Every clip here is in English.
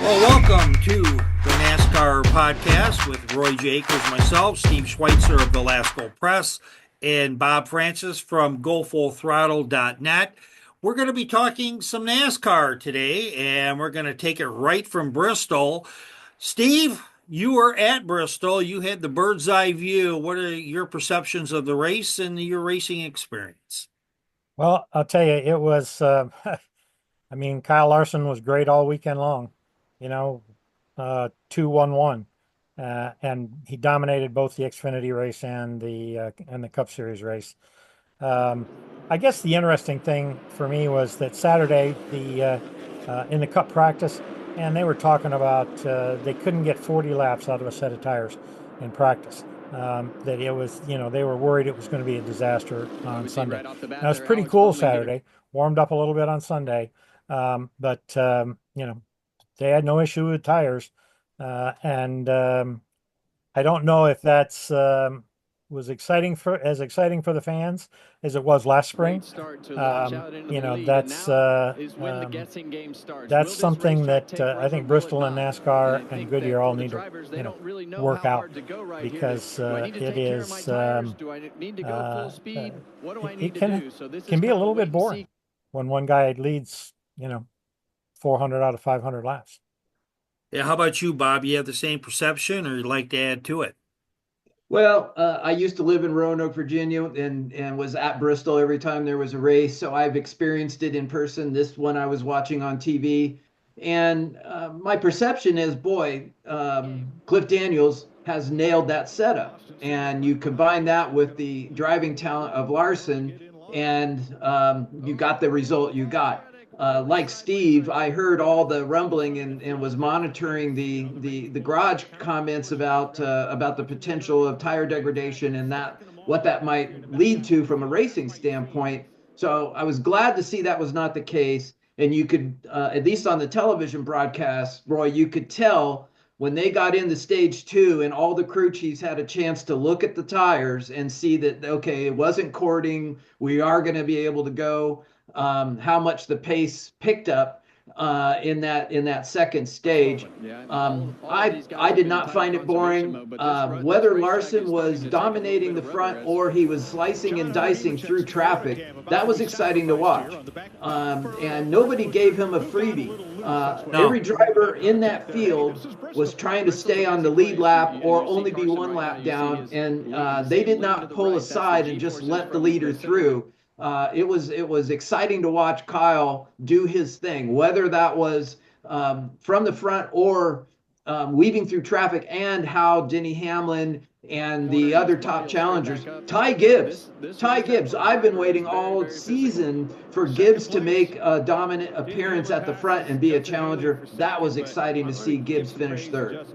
Well, welcome to the NASCAR podcast with Roy Jakers, myself, Steve Schweitzer of Velasco Press, and Bob Francis from GoFullThrottle.net. We're going to be talking some NASCAR today, and we're going to take it right from Bristol. Steve, you were at Bristol. You had the bird's eye view. What are your perceptions of the race and your racing experience? Well, I'll tell you, it was, Kyle Larson was great all weekend long, you know, 2-1-1. And he dominated both the Xfinity race and the Cup Series race. Um, I guess the interesting thing for me was that Saturday, in the Cup practice, and they were talking about they couldn't get 40 laps out of a set of tires in practice. That it was, they were worried it was going to be a disaster on Sunday. Now it's pretty cool Saturday. Warmed up a little bit on Sunday, but they had no issue with tires, and I don't know if that's was exciting for the fans as it was last spring. That's that's something that I think Bristol and NASCAR and Goodyear all need to work out because it is it can be a little bit boring when one guy leads 400 out of 500 laps. Yeah, how about you, Bob? You have the same perception, or you'd like to add to it? Well, I used to live in Roanoke, Virginia, and was at Bristol every time there was a race. So I've experienced it in person. This one I was watching on TV. And my perception is, boy, Cliff Daniels has nailed that setup. And you combine that with the driving talent of Larson, and you got the result you got. Like Steve, I heard all the rumbling and was monitoring the garage comments about the potential of tire degradation and that what that might lead to from a racing standpoint. So I was glad to see that was not the case. And you could, at least on the television broadcast, Roy, you could tell when they got into stage two and all the crew chiefs had a chance to look at the tires and see that, okay, it wasn't cording. We are going to be able to go. How much the pace picked up in that second stage. I did not find it boring. Whether Larson was dominating the front or he was slicing and dicing through traffic, that was exciting to watch. And nobody gave him a freebie. No. Every driver in that field was trying to stay on the lead lap or only be one lap down, and they did not pull aside and just let the leader through. It was exciting to watch Kyle do his thing, whether that was from the front or weaving through traffic, and how Denny Hamlin and the other top challengers, Ty Gibbs. I've been waiting all season for Gibbs to make a dominant appearance at the front and be a challenger. That was exciting to see Gibbs finish third.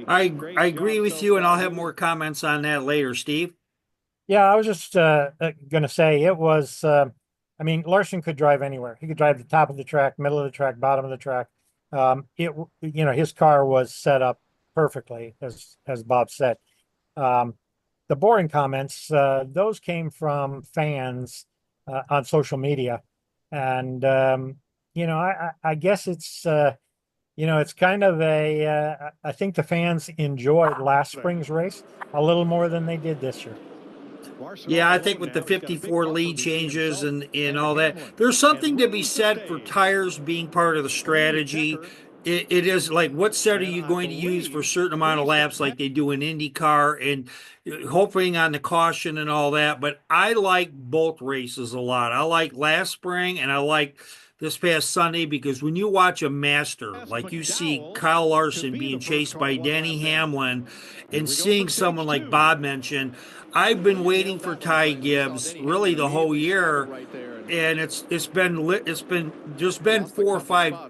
I agree with you, and I'll have more comments on that later, Steve. Yeah, I was just going to say it was. Larson could drive anywhere. He could drive the top of the track, middle of the track, bottom of the track. His car was set up perfectly, as Bob said. The boring comments, those came from fans on social media, and I guess it's it's kind of a. I think the fans enjoyed last spring's race a little more than they did this year. Yeah, I think with the 54 lead changes and all that, there's something to be said for tires being part of the strategy. It is like, what set are you going to use for a certain amount of laps like they do in IndyCar, and hoping on the caution and all that. But I like both races a lot. I like last spring and I like this past Sunday, because when you watch a master, like you see Kyle Larson being chased by Denny Hamlin and seeing someone like Bob mentioned, I've been waiting for Ty Gibbs really the whole year, and it's been just been 4 or 5. I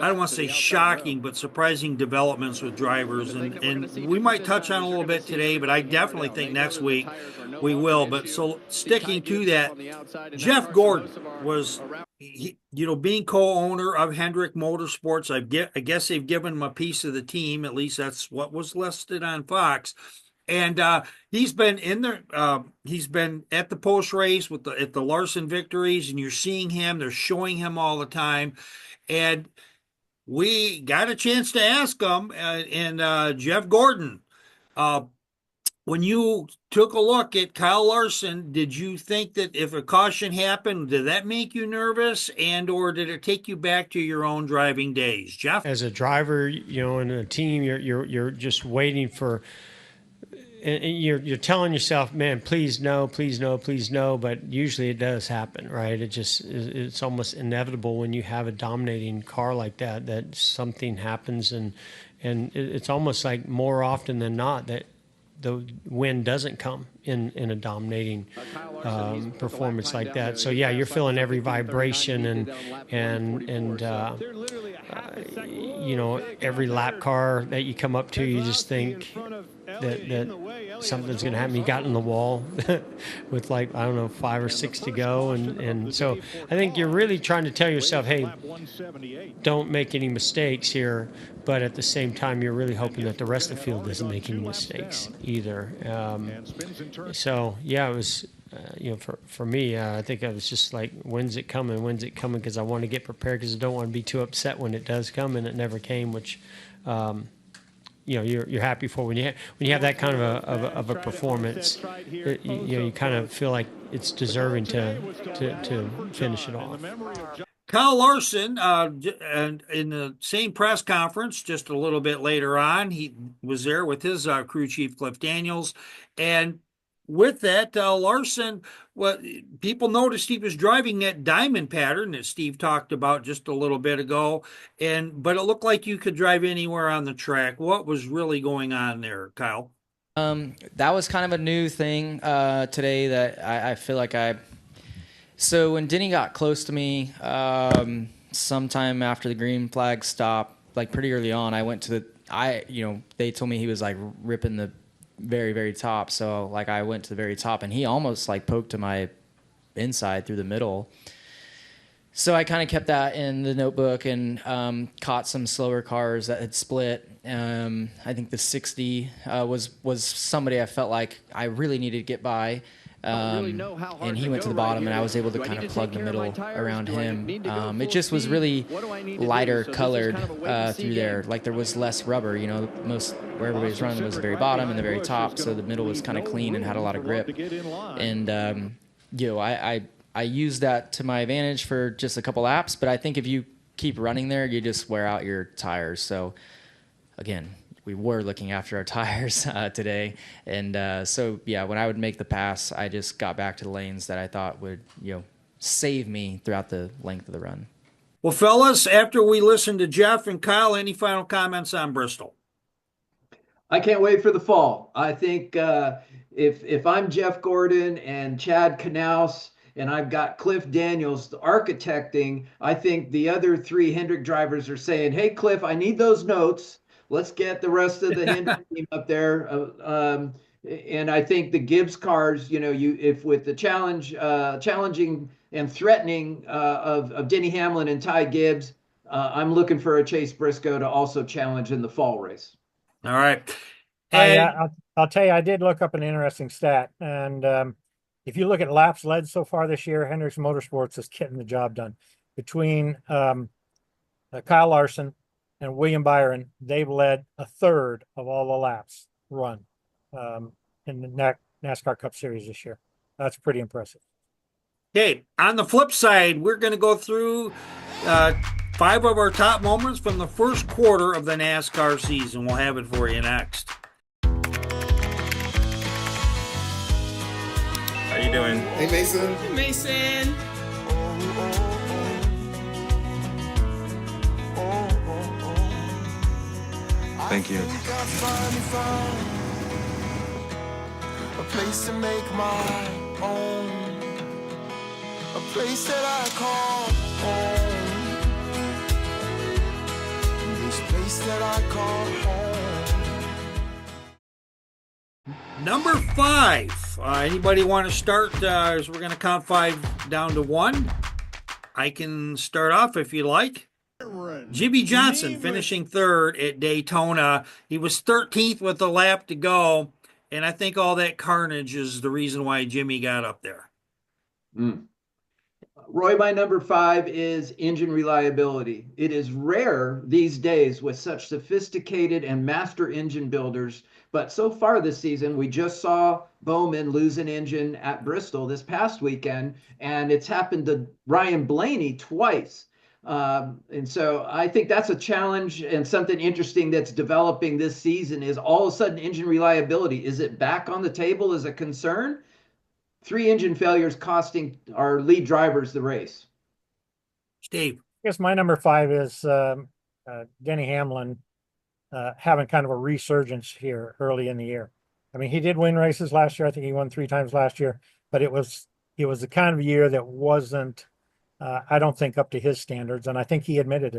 don't want to say shocking, but surprising developments with drivers, and we might touch on a little bit today, but I definitely think next week we will. But so sticking to that, Jeff Gordon was, being co-owner of Hendrick Motorsports. I guess they've given him a piece of the team. At least that's what was listed on Fox. And he's been in there. He's been at the post race at the Larson victories, and you're seeing him. They're showing him all the time. And we got a chance to ask him, and Jeff Gordon, uh, when you took a look at Kyle Larson, did you think that if a caution happened, did that make you nervous, and or did it take you back to your own driving days, Jeff? As a driver, in a team, you're just waiting for, and you're telling yourself, man, please no, please no, please no. But usually it does happen, right? It's almost inevitable when you have a dominating car like that something happens, and it's almost like more often than not that the win doesn't come in a dominating performance like that. So yeah, you're feeling every vibration and every lap car that you come up to, you just think that something's going to happen. You got in the wall with 5 or 6 to go, and so I think you're really trying to tell yourself, hey, don't make any mistakes here. But at the same time, you're really hoping that the rest of the field doesn't make any mistakes either. So yeah, it was, for me, I think I was just like, when's it coming? When's it coming? Because I want to get prepared, because I don't want to be too upset when it does come, and it never came. Which, you're happy for when you have that kind of a performance. You kind of feel like it's deserving to finish it off. Kyle Larson, and in the same press conference, just a little bit later on, he was there with his crew chief, Cliff Daniels. And with that, Larson, people noticed he was driving that diamond pattern that Steve talked about just a little bit ago. But it looked like you could drive anywhere on the track. What was really going on there, Kyle? That was kind of a new thing today that I feel like So when Denny got close to me, sometime after the green flag stopped, like pretty early on, I went to they told me he was like ripping the very, very top. So like I went to the very top, and he almost like poked to my inside through the middle. So I kind of kept that in the notebook and caught some slower cars that had split. I think the 60 was somebody I felt like I really needed to get by. And he went to the bottom, and I was able to kind of plug the middle around him. It just was really lighter colored through there. Like there was less rubber, most where everybody's running was the very bottom and the very top. So the middle was kind of clean and had a lot of grip. And, I used that to my advantage for just a couple laps, but I think if you keep running there, you just wear out your tires. So again, we were looking after our tires today. And so, yeah, when I would make the pass, I just got back to the lanes that I thought would, save me throughout the length of the run. Well, fellas, after we listen to Jeff and Kyle, any final comments on Bristol? I can't wait for the fall. I think if I'm Jeff Gordon and Chad Knaus, and I've got Cliff Daniels architecting, I think the other 3 Hendrick drivers are saying, hey, Cliff, I need those notes. Let's get the rest of the Hendrick team up there. And I think the Gibbs cars, if with the challenging and threatening of Denny Hamlin and Ty Gibbs, I'm looking for a Chase Briscoe to also challenge in the fall race. All right. I'll tell you, I did look up an interesting stat. And if you look at laps led so far this year, Hendricks Motorsports is getting the job done. Between Kyle Larson and William Byron, they've led a third of all the laps run in the NASCAR Cup Series this year. That's pretty impressive. Okay, on the flip side, we're going to go through 5 of our top moments from the first quarter of the NASCAR season. We'll have it for you next. How you doing? Hey, Mason. Hey, Mason. Thank you. A place to make my own. A place that I call home. This place that I call home. Number 5. Anybody want to start? As we're going to count 5 down to 1. I can start off if you like. Jimmy Johnson finishing 3rd at Daytona. He was 13th with a lap to go, and I think all that carnage is the reason why Jimmy got up there. Roy, my number 5 is engine reliability. It is rare these days with such sophisticated and master engine builders. But so far this season, we just saw Bowman lose an engine at Bristol this past weekend, and it's happened to Ryan Blaney twice. And so I think that's a challenge, and something interesting that's developing this season is all of a sudden engine reliability. Is it back on the table as a concern? 3 engine failures costing our lead drivers the race. Steve. I guess my number 5 is Denny Hamlin having kind of a resurgence here early in the year. I mean, he did win races last year. I think he won 3 times last year, but it was the kind of year that wasn't, I don't think, up to his standards, and I think he admitted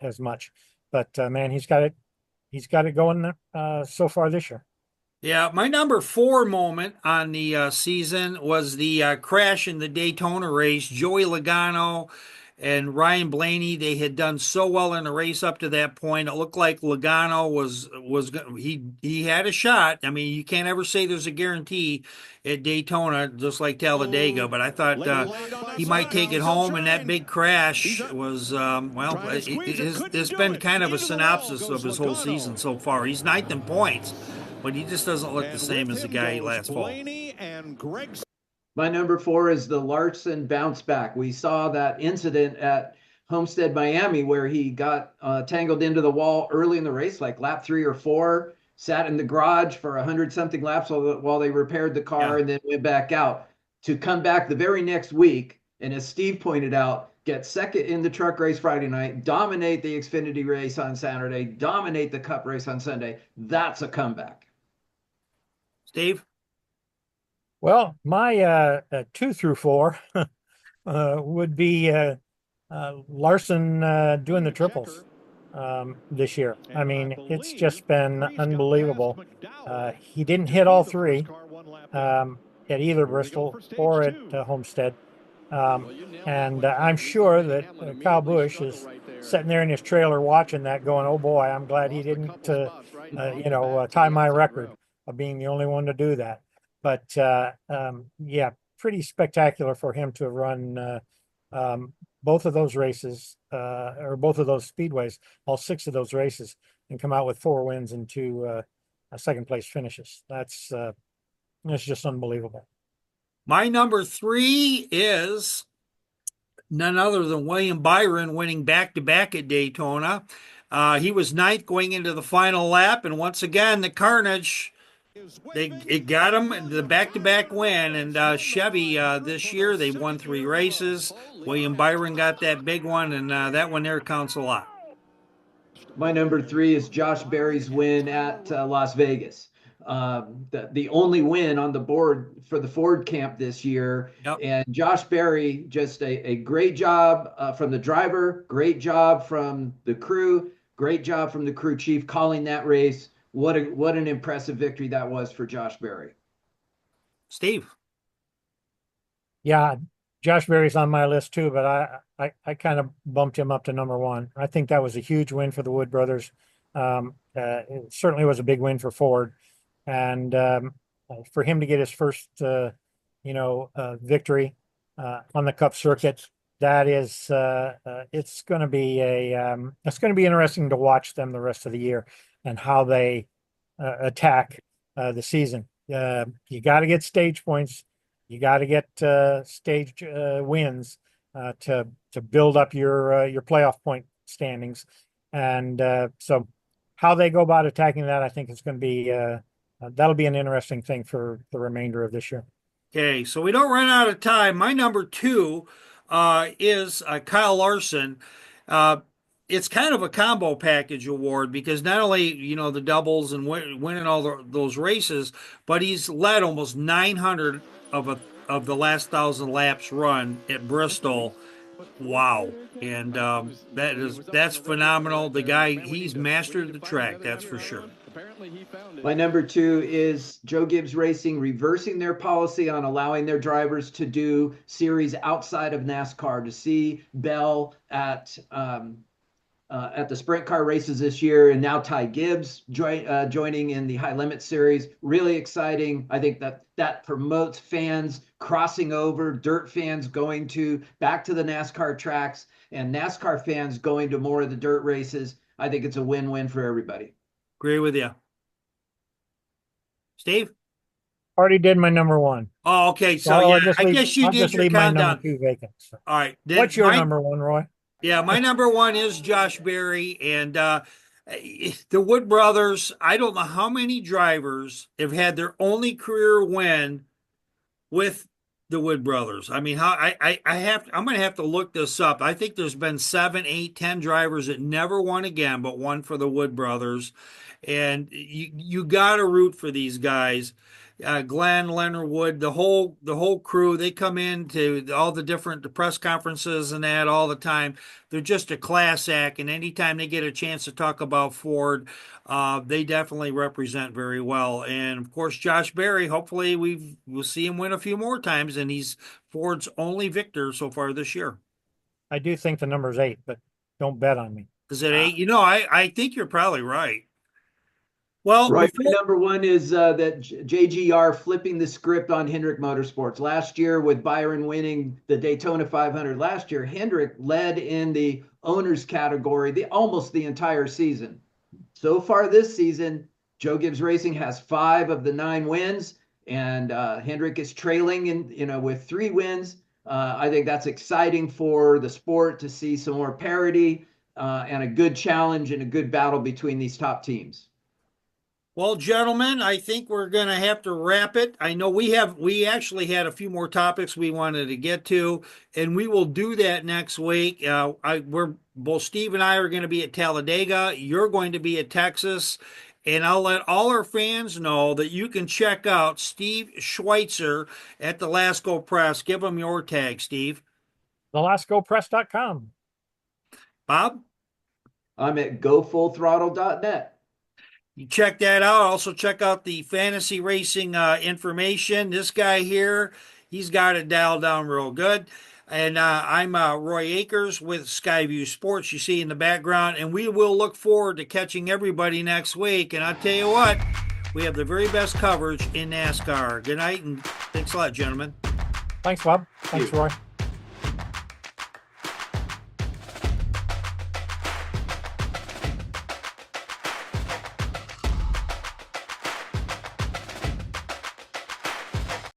as much. But man, he's got it going so far this year. Yeah, my number 4 moment on the season was the crash in the Daytona race. Joey Logano and Ryan Blaney, they had done so well in the race up to that point. It looked like Logano he had a shot. I mean, you can't ever say there's a guarantee at Daytona, just like Talladega. But I thought he might take it home, and that big crash was it's been kind of a synopsis of his whole season so far. He's 9th in points, but he just doesn't look the same as the guy last fall. My number 4 is the Larson bounce back. We saw that incident at Homestead, Miami, where he got tangled into the wall early in the race, like lap 3 or 4, sat in the garage for 100-something laps while they repaired the car, and then went back out to come back the very next week. And as Steve pointed out, get second in the truck race Friday night, dominate the Xfinity race on Saturday, dominate the Cup race on Sunday. That's a comeback. Steve? Well, my 2 through 4 would be Larson doing the triples this year. I mean, it's just been unbelievable. He didn't hit all 3 at either Bristol or at Homestead. And I'm sure that Kyle Busch is sitting there in his trailer watching that going, oh boy, I'm glad he didn't, tie my record of being the only one to do that. But pretty spectacular for him to have run both of those races, or both of those speedways, all 6 of those races, and come out with 4 wins and 2 second place finishes. That's just unbelievable. My number 3 is none other than William Byron winning back-to-back at Daytona. He was 9th going into the final lap, and once again, the carnage, it got him the back-to-back win. And Chevy this year, they won 3 races. William Byron got that big one, and that one there counts a lot. My number 3 is Josh Berry's win at Las Vegas. The only win on the board for the Ford camp this year. Yep. And Josh Berry, just a great job from the driver, great job from the crew, great job from the crew chief calling that race. What an impressive victory that was for Josh Berry. Steve? Yeah, Josh Berry's on my list too, but I kind of bumped him up to number 1. I think that was a huge win for the Wood brothers. It certainly was a big win for Ford. And for him to get his first, victory on the Cup circuit, that is, it's going to be interesting to watch them the rest of the year and how they attack the season. You got to get stage points, you got to get stage wins to build up your playoff point standings, and so how they go about attacking that, I think, is going to be. That'll be an interesting thing for the remainder of this year. Okay, so we don't run out of time. My number 2 is Kyle Larson. It's kind of a combo package award because not only, the doubles and winning all those races, but he's led almost 900 of the last 1,000 laps run at Bristol. Wow. And that's phenomenal. The guy, he's mastered the track, that's for sure. My number 2 is Joe Gibbs Racing reversing their policy on allowing their drivers to do series outside of NASCAR. To see Bell at at the sprint car races this year, and now Ty Gibbs joining in the high limit series. Really exciting. I think that promotes fans crossing over, dirt fans going back to the NASCAR tracks, and NASCAR fans going to more of the dirt races. I think it's a win-win for everybody. Agree with you. Steve? Already did my number one. Oh, okay. So I'll yeah, I guess you I'll did just your leave my countdown. number two vacant. So. All right. Then What's your my- number one, Roy? Yeah, my number one is Josh Berry, and the Wood brothers. I don't know how many drivers have had their only career win with the Wood brothers. I mean, I'm going to have to look this up. I think there's been 7, 8, 10 drivers that never won again, but won for the Wood brothers. And you got to root for these guys. Glenn, Leonard Wood, the whole crew, they come in to all the different press conferences and that all the time. They're just a class act, and anytime they get a chance to talk about Ford, they definitely represent very well. And of course, Josh Berry, hopefully we'll see him win a few more times, and he's Ford's only victor so far this year. I do think the number's 8, but don't bet on me. Is it 8? I think you're probably right. Well, Right. My number one is that JGR flipping the script on Hendrick Motorsports. Last year, with Byron winning the Daytona 500 last year, Hendrick led in the owners category almost the entire season. So far this season, Joe Gibbs Racing has 5 of the 9 wins, and Hendrick is trailing with 3 wins. I think that's exciting for the sport to see some more parity and a good challenge and a good battle between these top teams. Well, gentlemen, I think we're going to have to wrap it. I know we actually had a few more topics we wanted to get to, and we will do that next week. Both Steve and I are going to be at Talladega. You're going to be at Texas, and I'll let all our fans know that you can check out Steve Schweitzer at the Lasco Press. Give them your tag, Steve. TheLascoPress.com. Bob? I'm at gofullthrottle.net. You check that out. Also check out the fantasy racing information. This guy here, he's got it dialed down real good. And I'm Roy Akers with Skyview Sports, you see in the background. And we will look forward to catching everybody next week. And I'll tell you what, we have the very best coverage in NASCAR. Good night, and thanks a lot, gentlemen. Thanks, Bob. Thanks, Roy.